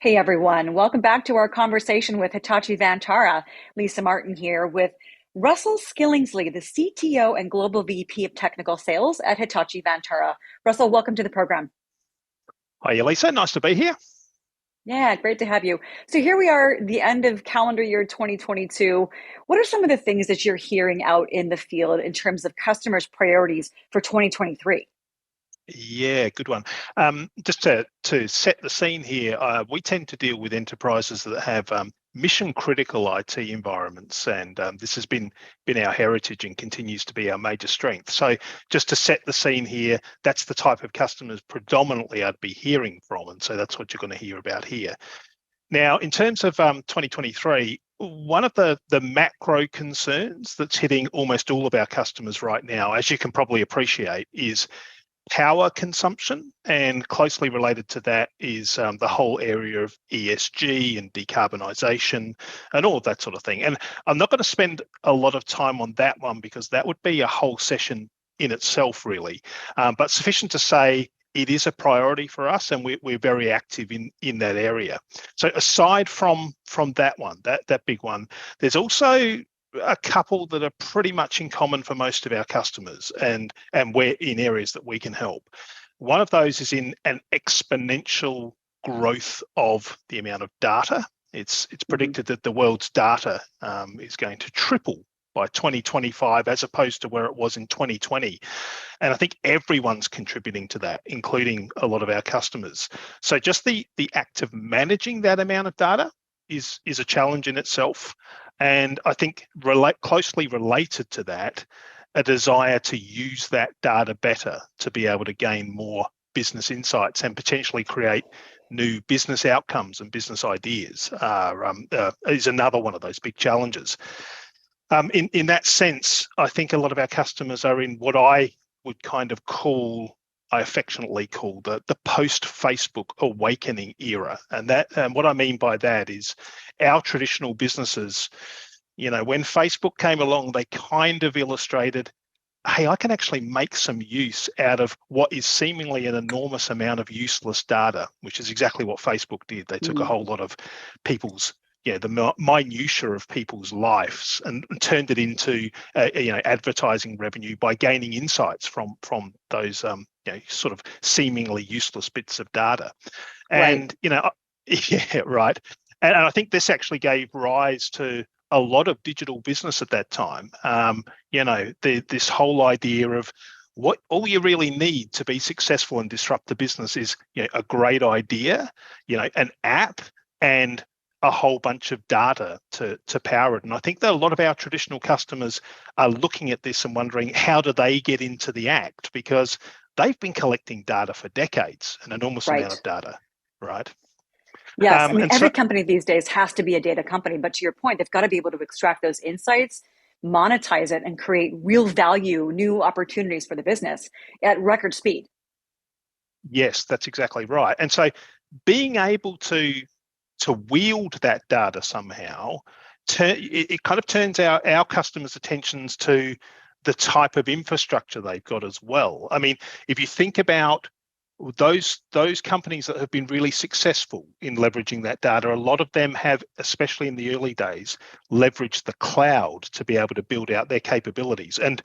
Hey everyone, welcome back to our conversation with Hitachi Vantara. Lisa Martin here with Russell Skillingsley, the CTO and Global VP of Technical Sales at Hitachi Vantara. Russell, welcome to the program. Hi, Elisa. Nice to be here. Yeah, great to have you. So here we are, the end of calendar year 2022. What are some of the things that you're hearing out in the field in terms of customers' priorities for 2023? Yeah, good one. Just to set the scene here, we tend to deal with enterprises that have mission critical IT environments, and this has been our heritage and continues to be our major strength. So, just to set the scene here, that's the type of customers predominantly I'd be hearing from, and so that's what you're going to hear about here. Now, in terms of 2023, one of the macro concerns that's hitting almost all of our customers right now, as you can probably appreciate, is power consumption, and closely related to that is the whole area of ESG and decarbonisation and all of that sort of thing. And I'm not going to spend a lot of time on that one because that would be a whole session in itself, really. But sufficient to say, it is a priority for us, and we're very active in that area. So aside from that one, that big one, there's also a couple that are pretty much in common for most of our customers, and we're in areas that we can help. One of those is in an exponential growth of the amount of data. It's predicted that the world's data is going to triple by 2025 as opposed to where it was in 2020. And I think everyone's contributing to that, including a lot of our customers. So just the act of managing that amount of data is a challenge in itself. And I think closely related to that, a desire to use that data better to be able to gain more business insights and potentially create new business outcomes and business ideas is another one of those big challenges. In that sense, I think a lot of our customers are in what I would I affectionately call the post-Facebook awakening era. And what I mean by that is our traditional businesses, when Facebook came along, they kind of illustrated, hey, I can actually make some use out of what is seemingly an enormous amount of useless data, which is exactly what Facebook did. They took a whole lot of people's the minutiae of people's lives and turned it into advertising revenue by gaining insights from those sort of seemingly useless bits of data. And Right. yeah, right. And I think this actually gave rise to a lot of digital business at that time. This whole idea of what all you really need to be successful and disrupt the business is a great idea, an app, and a whole bunch of data to power it. And I think that a lot of our traditional customers are looking at this and wondering, how do they get into the act? Because they've been collecting data for decades, an enormous amount of Right. data, right? Yes. I mean, And every so, company these days has to be a data company. But to your point, they've got to be able to extract those insights, monetize it, and create real value, new opportunities for the business at record speed. yes, that's exactly right. And so being able to wield that data somehow, it kind of turns our customers' attentions to the type of infrastructure they've got as well. I mean, if you think about those companies that have been really successful in leveraging that data, a lot of them have, especially in the early days, leveraged the cloud to be able to build out their capabilities. And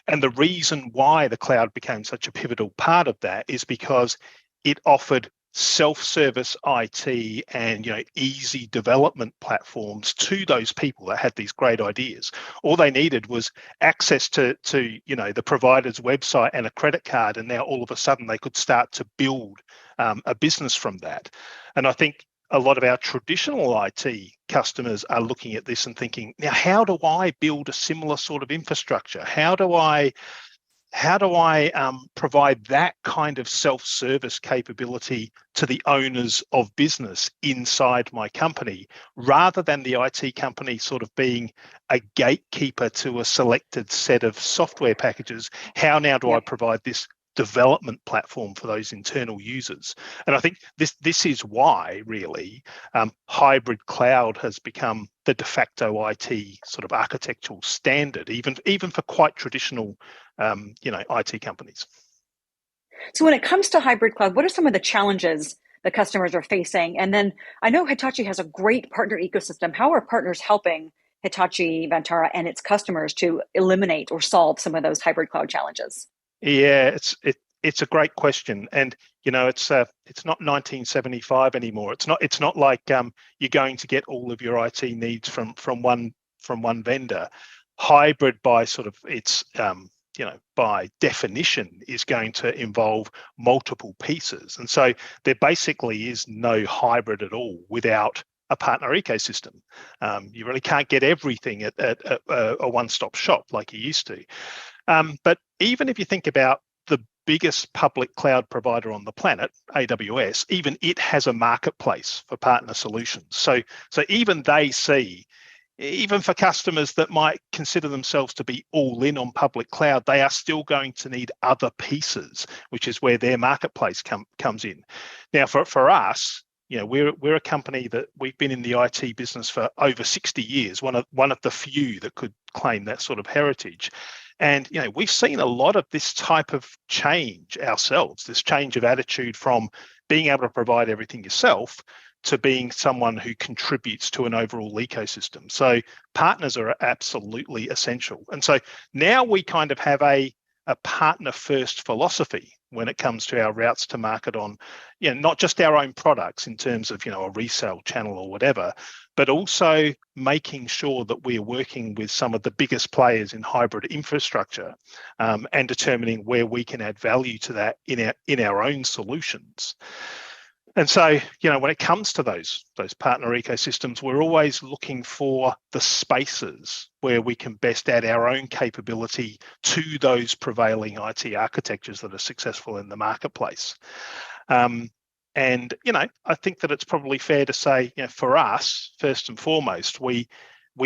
the reason why the cloud became such a pivotal part of that is because it offered self-service IT and easy development platforms to those people that had these great ideas. All they needed was access to the provider's website and a credit card, and now all of a sudden they could start to build a business from that. And I think a lot of our traditional IT customers are looking at this and thinking, now, how do I build a similar sort of infrastructure? How do I provide that kind of self-service capability to the owners of business inside my company, rather than the IT company sort of being a gatekeeper to a selected set of software packages? How now do I Yep. provide this development platform for those internal users? And I think this is why really hybrid cloud has become the de facto IT sort of architectural standard, even for quite traditional IT companies. So when it comes to hybrid cloud, what are some of the challenges the customers are facing? And then I know Hitachi has a great partner ecosystem. How are partners helping Hitachi Vantara and its customers to eliminate or solve some of those hybrid cloud challenges? Yeah, it's a great question, and it's not 1975 anymore. It's not like you're going to get all of your IT needs from one vendor. Hybrid by sort of its by definition is going to involve multiple pieces, and so there basically is no hybrid at all without a partner ecosystem. You really can't get everything at a one-stop shop like you used to. But even if you think about the biggest public cloud provider on the planet, AWS, even it has a marketplace for partner solutions. So even they see, even for customers that might consider themselves to be all in on public cloud, they are still going to need other pieces, which is where their marketplace comes in. Now, for us, we're a company that we've been in the IT business for over 60 years, one of the few that could claim that sort of heritage. And we've seen a lot of this type of change ourselves, this change of attitude from being able to provide everything yourself to being someone who contributes to an overall ecosystem. So partners are absolutely essential. And so now we kind of have a partner first philosophy when it comes to our routes to market on, not just our own products in terms of, a resale channel or whatever, but also making sure that we're working with some of the biggest players in hybrid infrastructure, and determining where we can add value to that in our own solutions. And so, when it comes to those partner ecosystems, we're always looking for the spaces where we can best add our own capability to those prevailing IT architectures that are successful in the marketplace. And, I think that it's probably fair to say, for us, first and foremost, we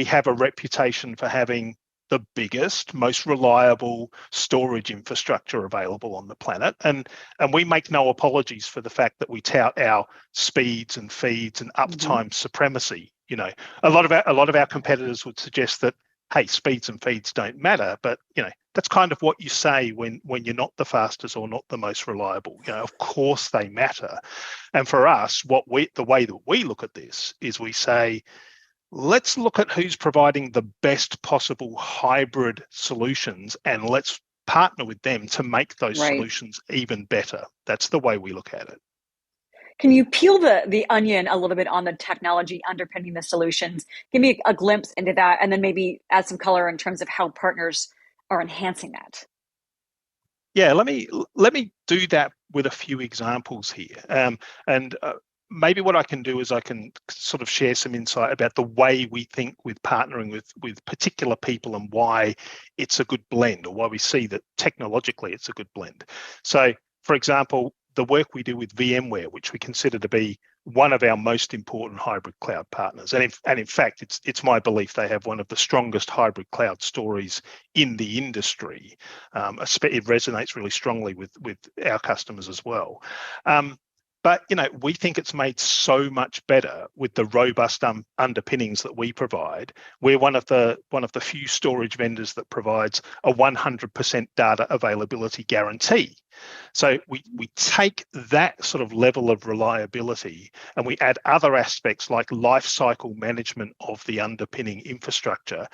have a reputation for having the biggest, most reliable storage infrastructure available on the planet. And we make no apologies for the fact that we tout our speeds and feeds and uptime supremacy. A lot of our competitors would suggest that, hey, speeds and feeds don't matter, but that's kind of what you say when you're not the fastest or not the most reliable. Of course they matter. And for us, the way that we look at this is we say, let's look at who's providing the best possible hybrid solutions, and let's partner with them to make those solutions even better. That's the way we look at it. Can you peel the onion a little bit on the technology underpinning the solutions? Give me a glimpse into that, and then maybe add some color in terms of how partners are enhancing that. Yeah, let me do that with a few examples here. Maybe what I can do is I can sort of share some insight about the way we think with partnering with particular people and why it's a good blend, or why we see that technologically it's a good blend. So, for example, the work we do with VMware, which we consider to be one of our most important hybrid cloud partners, and in fact, it's my belief they have one of the strongest hybrid cloud stories in the industry. It resonates really strongly with our customers as well. But we think it's made so much better with the robust underpinnings that we provide. We're one of the few storage vendors that provides a 100% data availability guarantee. So we take that sort of level of reliability and we add other aspects like life cycle management of the underpinning infrastructure.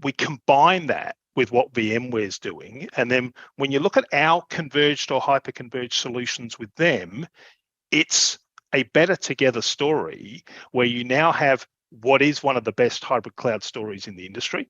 We combine that with what VMware's doing, and then when you look at our converged or hyper-converged solutions with them, it's a better together story where you now have what is one of the best hybrid cloud stories in the industry,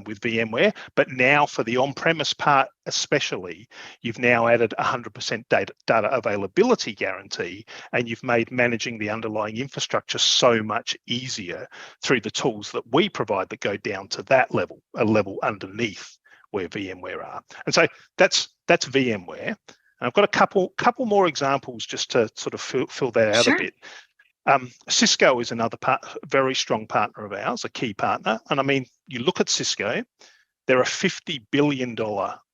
with VMware, but now for the on-premise part especially, you've now added 100% data availability guarantee, and you've made managing the underlying infrastructure so much easier through the tools that we provide that go down to that level, a level underneath where VMware are. And so that's VMware. I've got a couple more examples just to sort of fill that out a bit. Cisco is another very strong partner of ours, a key partner. And I mean, you look at Cisco, they're a $50 billion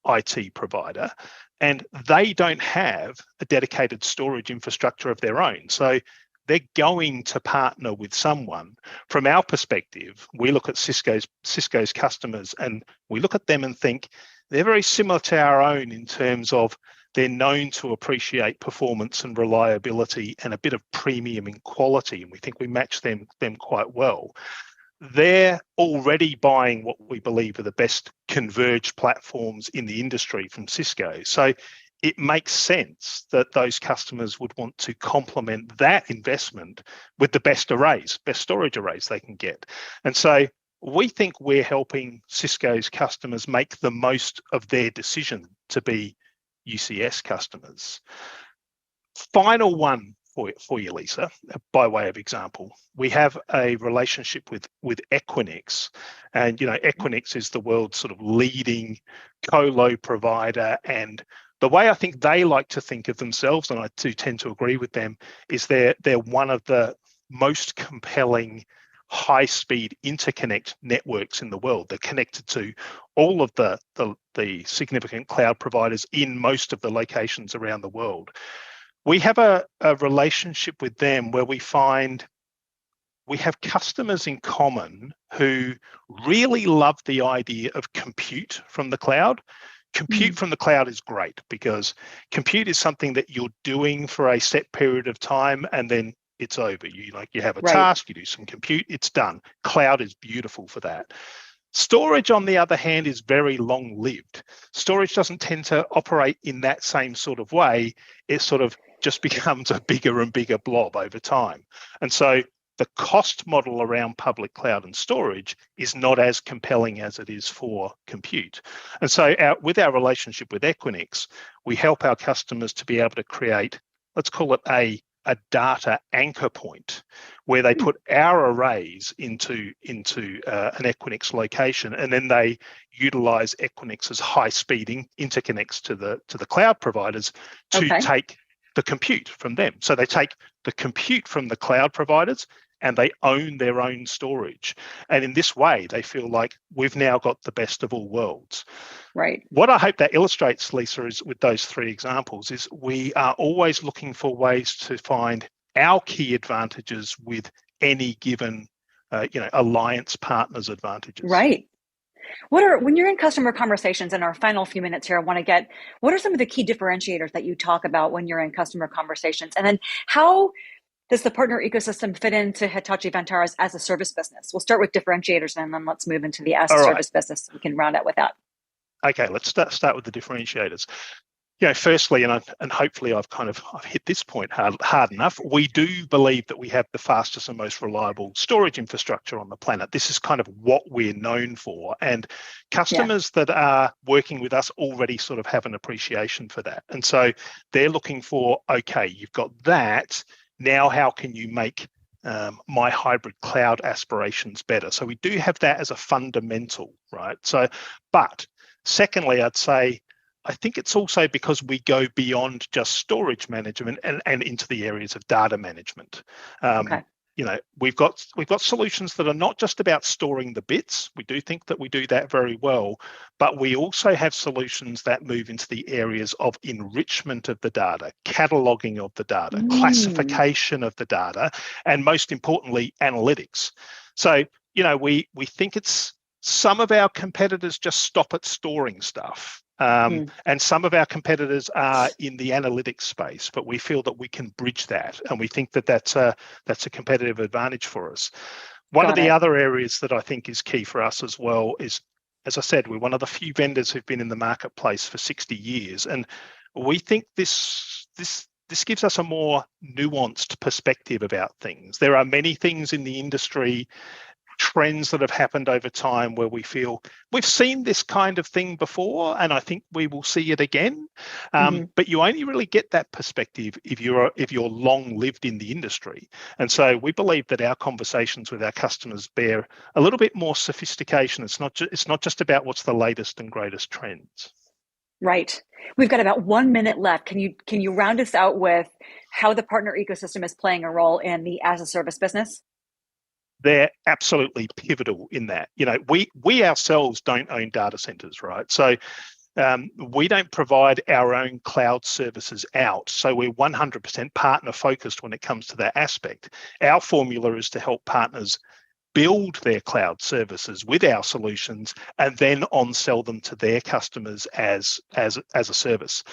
IT provider, and they don't have a dedicated storage infrastructure of their own. So they're going to partner with someone. From our perspective, we look at Cisco's customers and we look at them and think they're very similar to our own in terms of they're known to appreciate performance and reliability and a bit of premium in quality, and we think we match them quite well. They're already buying what we believe are the best converged platforms in the industry from Cisco. So it makes sense that those customers would want to complement that investment with the best arrays, best storage arrays they can get. And so we think we're helping Cisco's customers make the most of their decision to be UCS customers. Final one for you, Lisa, by way of example, we have a relationship with Equinix, and Equinix is the world's sort of leading colo provider, and the way I think they like to think of themselves, and I do tend to agree with them, is they're one of the most compelling high-speed interconnect networks in the world. They're connected to all of the significant cloud providers in most of the locations around the world. We have a relationship with them where we find we have customers in common who really love the idea of compute from the cloud. Compute from the cloud is great because compute is something that you're doing for a set period of time and then it's over. You have a task, you do some compute, it's done. Cloud is beautiful for that. Storage, on the other hand, is very long-lived. Storage doesn't tend to operate in that same sort of way. It sort of just becomes a bigger and bigger blob over time. And so the cost model around public cloud and storage is not as compelling as it is for compute. And so with our relationship with Equinix, we help our customers to be able to create, let's call it a data anchor point, where they put our arrays into an Equinix location, and then they utilize Equinix's high-speed interconnects to the cloud providers to take the compute from them. So they take the compute from the cloud providers and they own their own storage. And in this way, they feel like we've now got the best of all worlds. Right. What I hope that illustrates, Lisa, is with those three examples, is we are always looking for ways to find our key advantages with any given, alliance partner's advantages. Right. When you're in customer conversations, in our final few minutes here, I want to get, what are some of the key differentiators that you talk about when you're in customer conversations? And then how does the partner ecosystem fit into Hitachi Vantara's as a service business? We'll start with differentiators and then let's move into the as a service business. We can round out with that. Okay, let's start with the differentiators. Firstly, and hopefully I've hit this point hard enough, we do believe that we have the fastest and most reliable storage infrastructure on the planet. This is kind of what we're known for, and customers that are working with us already sort of have an appreciation for that. And so they're looking for, okay, you've got that, now how can you make my hybrid cloud aspirations better? So we do have that as a fundamental, right? So, but secondly, I'd say, I think it's also because we go beyond just storage management and into the areas of data management. We've got solutions that are not just about storing the bits. We do think that we do that very well, but we also have solutions that move into the areas of enrichment of the data, cataloging of the data, classification of the data, and most importantly, analytics. So, we think it's some of our competitors just stop at storing stuff. And some of our competitors are in the analytics space, but we feel that we can bridge that, and we think that that's a competitive advantage for us. One of the other areas that I think is key for us as well is, as I said, we're one of the few vendors who've been in the marketplace for 60 years, and we think this gives us a more nuanced perspective about things. There are many things in the industry, trends that have happened over time where we feel we've seen this kind of thing before and I think we will see it again. But you only really get that perspective if you're long lived in the industry. And so we believe that our conversations with our customers bear a little bit more sophistication. It's not just about what's the latest and greatest trends. Right. We've got about 1 minute left. Can you round us out with how the partner ecosystem is playing a role in the as a service business? They're absolutely pivotal in that. We ourselves don't own data centers, right? So we don't provide our own cloud services out. So we're 100% partner focused when it comes to that aspect. Our formula is to help partners build their cloud services with our solutions and then on-sell them to their customers as a service.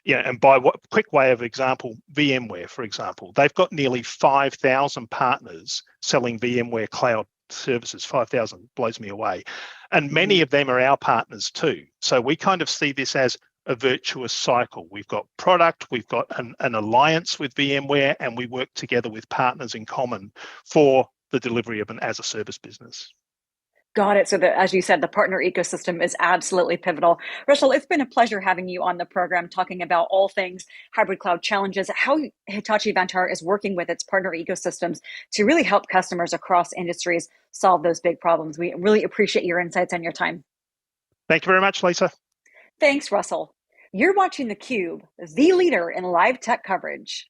Yeah, and by what quick way of example, VMware, for example, they've got nearly 5,000 partners selling VMware cloud services. 5,000 blows me away. And many of them are our partners too. So we kind of see this as a virtuous cycle. We've got product, we've got an alliance with VMware, and we work together with partners in common for the delivery of an as-a-service business. Got it. So as you said, the partner ecosystem is absolutely pivotal. Russell, it's been a pleasure having you on the program talking about all things hybrid cloud challenges, how Hitachi Vantara is working with its partner ecosystems to really help customers across industries solve those big problems. We really appreciate your insights and your time. Thank you very much, Lisa. Thanks, Russell. You're watching theCUBE, the leader in live tech coverage.